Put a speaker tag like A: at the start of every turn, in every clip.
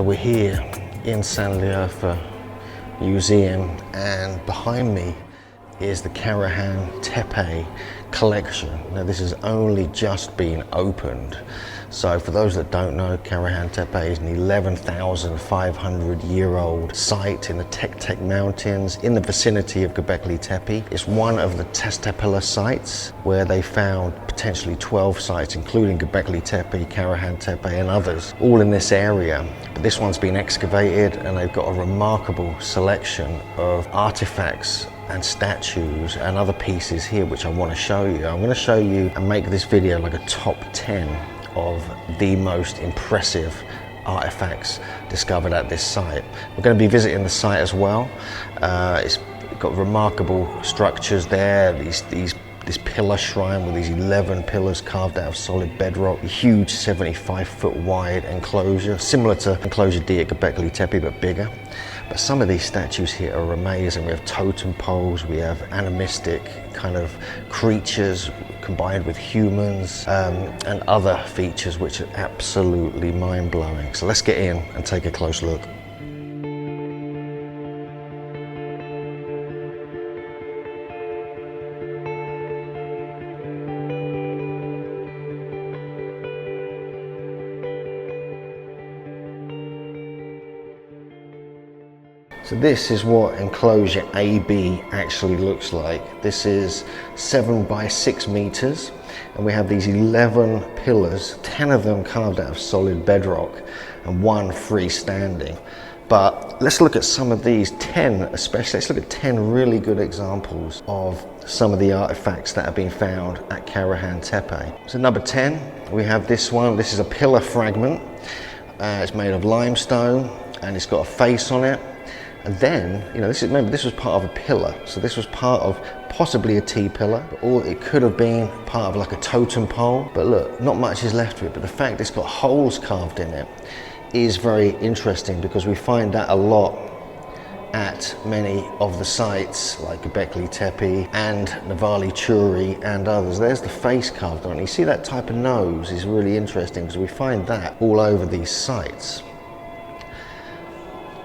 A: So we're here in Sanliurfa Museum, and behind me is the Karahan Tepe collection. Now this has only just been opened. So for those that don't know, Karahan Tepe is an 11,500-year-old site in the Tek Mountains in the vicinity of Göbekli Tepe. It's one of the Testapela sites where they found potentially 12 sites, including Göbekli Tepe, Karahan Tepe and others, all in this area. But this one's been excavated and they've got a remarkable selection of artifacts and statues and other pieces here which I want to show you. I'm going to show you and make this video like a top 10 of the most impressive artifacts discovered at this site. We're going to be visiting the site as well. It's got remarkable structures there, this pillar shrine with these 11 pillars carved out of solid bedrock, a huge 75-foot wide enclosure, similar to Enclosure D at Göbekli Tepe but bigger. But some of these statues here are amazing. We have totem poles, we have animistic kind of creatures combined with humans, and other features which are absolutely mind-blowing. So let's get in and take a close look. So this is what Enclosure AB actually looks like. This is 7 by 6 meters, and we have these 11 pillars, 10 of them carved out of solid bedrock and 1 freestanding. But let's look at some of these 10 especially. Let's look at 10 really good examples of some of the artifacts that have been found at Karahan Tepe. So number 10, we have this one. This is a pillar fragment. It's made of limestone and it's got a face on it. And then, remember, this was part of a pillar. So this was part of possibly a T-pillar, or it could have been part of like a totem pole. But look, not much is left of it. But the fact it's got holes carved in it is very interesting, because we find that a lot at many of the sites like Göbekli Tepe and Navali Churi and others. There's the face carved on it. You see that type of nose is really interesting, because we find that all over these sites.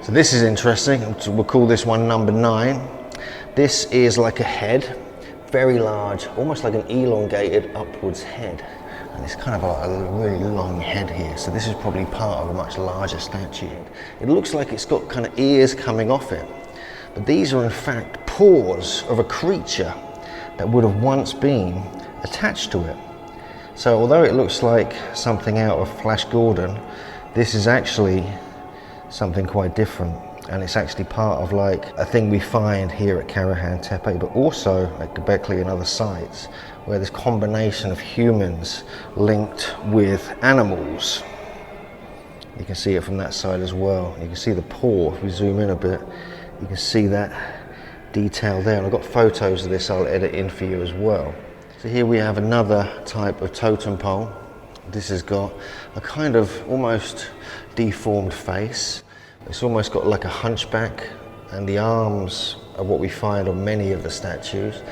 A: So this is interesting. We'll call this one number 9. This is like a head, very large, almost like an elongated upwards head. And it's kind of like a really long head here. So this is probably part of a much larger statue. It looks like it's got kind of ears coming off it. But these are in fact paws of a creature that would have once been attached to it. So although it looks like something out of Flash Gordon, this is actually something quite different, and it's actually part of like a thing we find here at Karahan Tepe, but also at Göbekli and other sites where this combination of humans linked with animals. You can see it from that side as well. You can see the paw. If we zoom in a bit, you can see that detail there, and I've got photos of this I'll edit in for you as well. So here we have another type of totem pole. This has got a kind of almost deformed face. It's almost got like a hunchback, and the arms are what we find on many of the statues.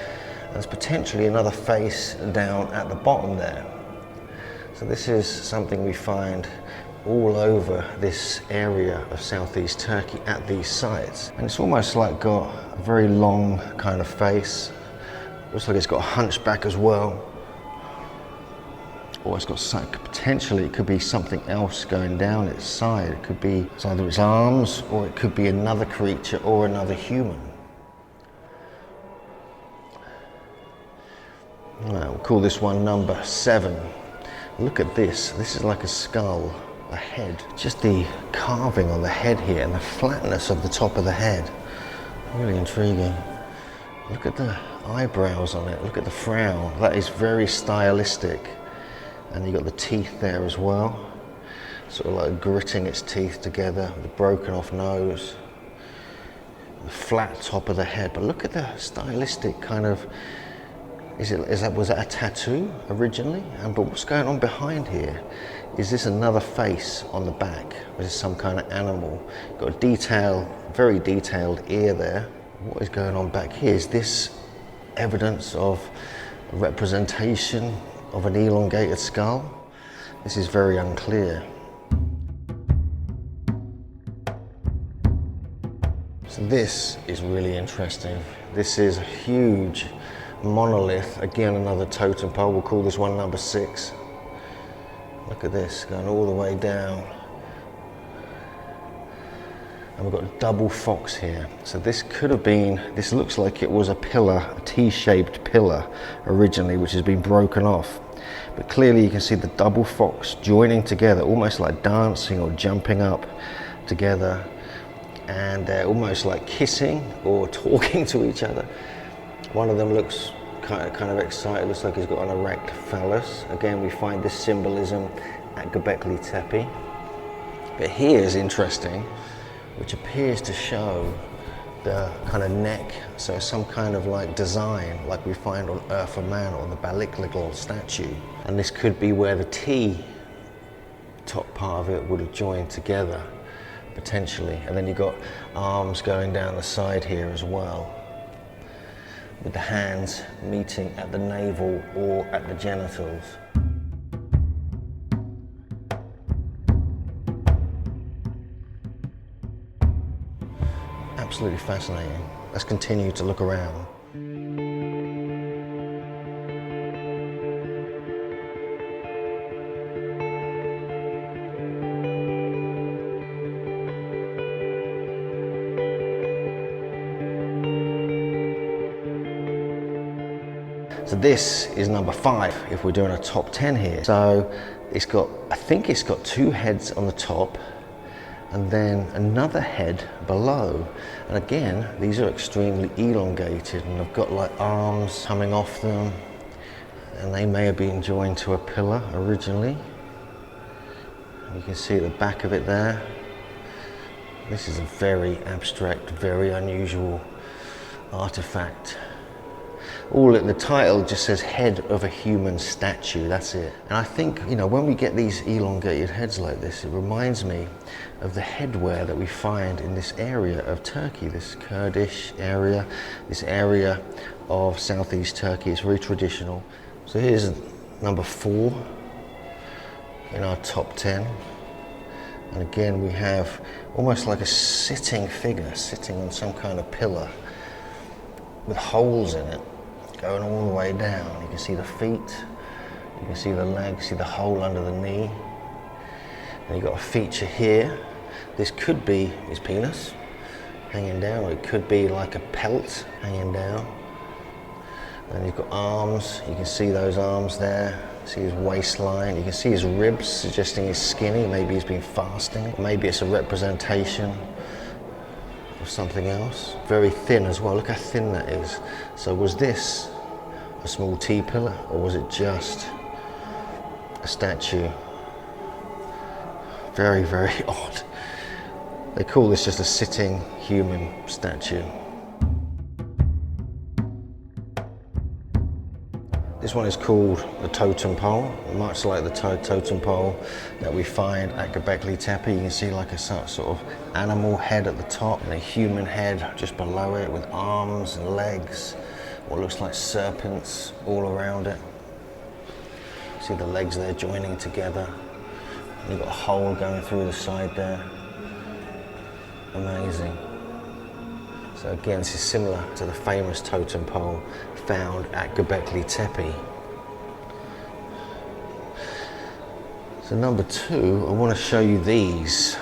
A: And there's potentially another face down at the bottom there. So this is something we find all over this area of southeast Turkey at these sites. And it's almost like got a very long kind of face. Looks like it's got a hunchback as well. Or it's got potentially, it could be something else going down its side. It could be either its arms, or it could be another creature or another human. We'll call this one number 7. Look at this. This is like a skull, a head. Just the carving on the head here and the flatness of the top of the head. Really intriguing. Look at the eyebrows on it. Look at the frown. That is very stylistic. And you've got the teeth there as well, sort of like gritting its teeth together with a broken off nose, the flat top of the head. But look at the stylistic kind of, was that a tattoo originally? But what's going on behind here? Is this another face on the back? Or is this some kind of animal? Got a very detailed ear there. What is going on back here? Is this evidence of a representation of an elongated skull? This is very unclear. So this is really interesting. This is a huge monolith. Again, another totem pole. We'll call this one number 6. Look at this, going all the way down. And we've got a double fox here. So this could have been, this looks like it was a pillar, a T-shaped pillar originally, which has been broken off. But clearly you can see the double fox joining together, almost like dancing or jumping up together. And they're almost like kissing or talking to each other. One of them looks kind of excited, looks like he's got an erect phallus. Again, we find this symbolism at Göbekli Tepe. But here is interesting, which appears to show the kind of neck, so some kind of like design like we find on Earth of Man or the Megalithomania statue. And this could be where the T top part of it would have joined together, potentially. And then you've got arms going down the side here as well, with the hands meeting at the navel or at the genitals. Absolutely fascinating. Let's continue to look around. So this is number 5 if we're doing a top 10 here. So it's got, I think it's got 2 heads on the top and then another head below. And again, these are extremely elongated and they've got like arms coming off them, and they may have been joined to a pillar originally. And you can see the back of it there. This is a very abstract, very unusual artifact. The title just says head of a human statue, that's it. And I think, you know, when we get these elongated heads like this, it reminds me of the headwear that we find in this area of Turkey, this Kurdish area, this area of southeast Turkey. It's very traditional. So here's number 4 in our top 10. And again, we have almost like a sitting figure, sitting on some kind of pillar with holes in it, going all the way down. You can see the feet, you can see the legs, see the hole under the knee. And you've got a feature here. This could be his penis hanging down, or it could be like a pelt hanging down. And you've got arms, you can see those arms there. See his waistline, you can see his ribs suggesting he's skinny, maybe he's been fasting. Maybe it's a representation of something else. Very thin as well, look how thin that is. So was this a small T pillar, or was it just a statue? Very, very odd. They call this just a sitting human statue. This one is called the totem pole, much like the totem pole that we find at Göbekli Tepe. You can see like a sort of animal head at the top and a human head just below it with arms and legs, what looks like serpents all around it. See the legs there joining together. And you've got a hole going through the side there. Amazing. So again, this is similar to the famous totem pole found at Göbekli Tepe. So number 2, I want to show you these.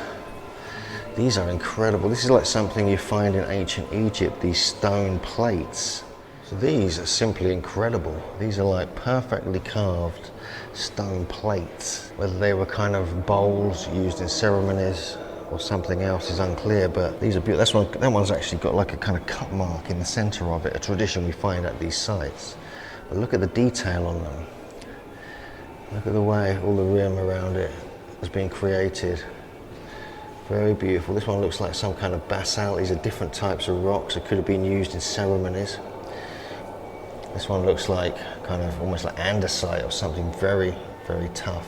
A: These are incredible. This is like something you find in ancient Egypt, these stone plates. So these are simply incredible. These are like perfectly carved stone plates. Whether they were kind of bowls used in ceremonies or something else is unclear, but these are beautiful. That one's actually got like a kind of cut mark in the center of it, a tradition we find at these sites. But look at the detail on them. Look at the way all the rim around it has been created. Very beautiful. This one looks like some kind of basalt. These are different types of rocks that could have been used in ceremonies. This one looks like kind of almost like andesite or something very, very tough.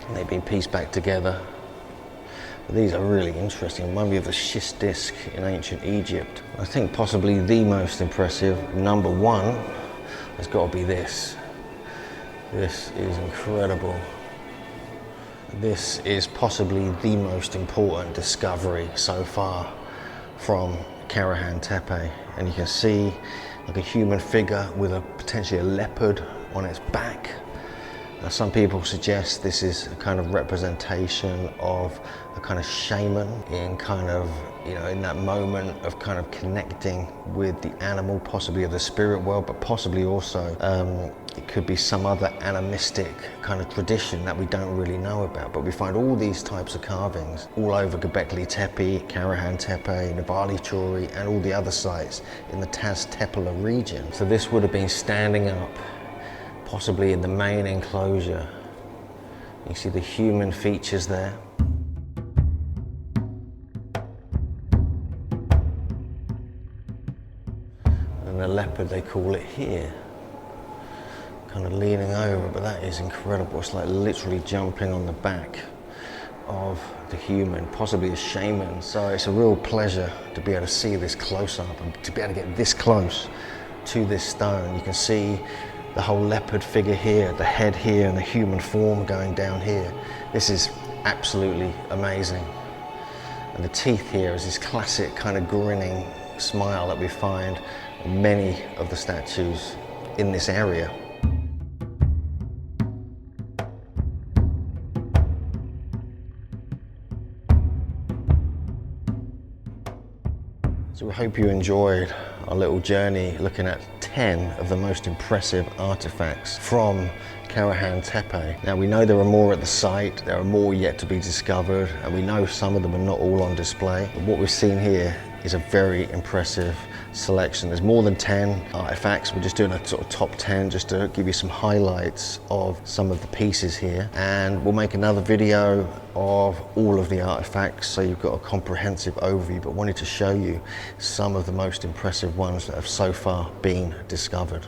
A: And they've been pieced back together. These are really interesting. Remind me of the schist disc in ancient Egypt. I think possibly the most impressive, number 1, has got to be this. This is incredible. This is possibly the most important discovery so far from Karahan Tepe, and you can see like a human figure with potentially a leopard on its back. Now, some people suggest this is a kind of representation of a kind of shaman in kind of, you know, in that moment of kind of connecting with the animal, possibly of the spirit world, but possibly also it could be some other animistic kind of tradition that we don't really know about. But we find all these types of carvings all over Göbekli Tepe, Karahan Tepe, Nevalishori, and all the other sites in the Tas Tepala region. So this would have been standing up, possibly in the main enclosure. You see the human features there. And the leopard, they call it here. Kind of leaning over, but that is incredible. It's like literally jumping on the back of the human, possibly a shaman. So it's a real pleasure to be able to see this close up and to be able to get this close to this stone. You can see the whole leopard figure here, the head here, and the human form going down here. This is absolutely amazing. And the teeth here is this classic kind of grinning smile that we find on many of the statues in this area. So we hope you enjoyed our little journey looking at 10 of the most impressive artifacts from Karahan Tepe. Now we know there are more at the site, there are more yet to be discovered, and we know some of them are not all on display. But what we've seen here is a very impressive selection. There's more than 10 artifacts. We're just doing a sort of top 10 just to give you some highlights of some of the pieces here. And we'll make another video of all of the artifacts so you've got a comprehensive overview, but wanted to show you some of the most impressive ones that have so far been discovered.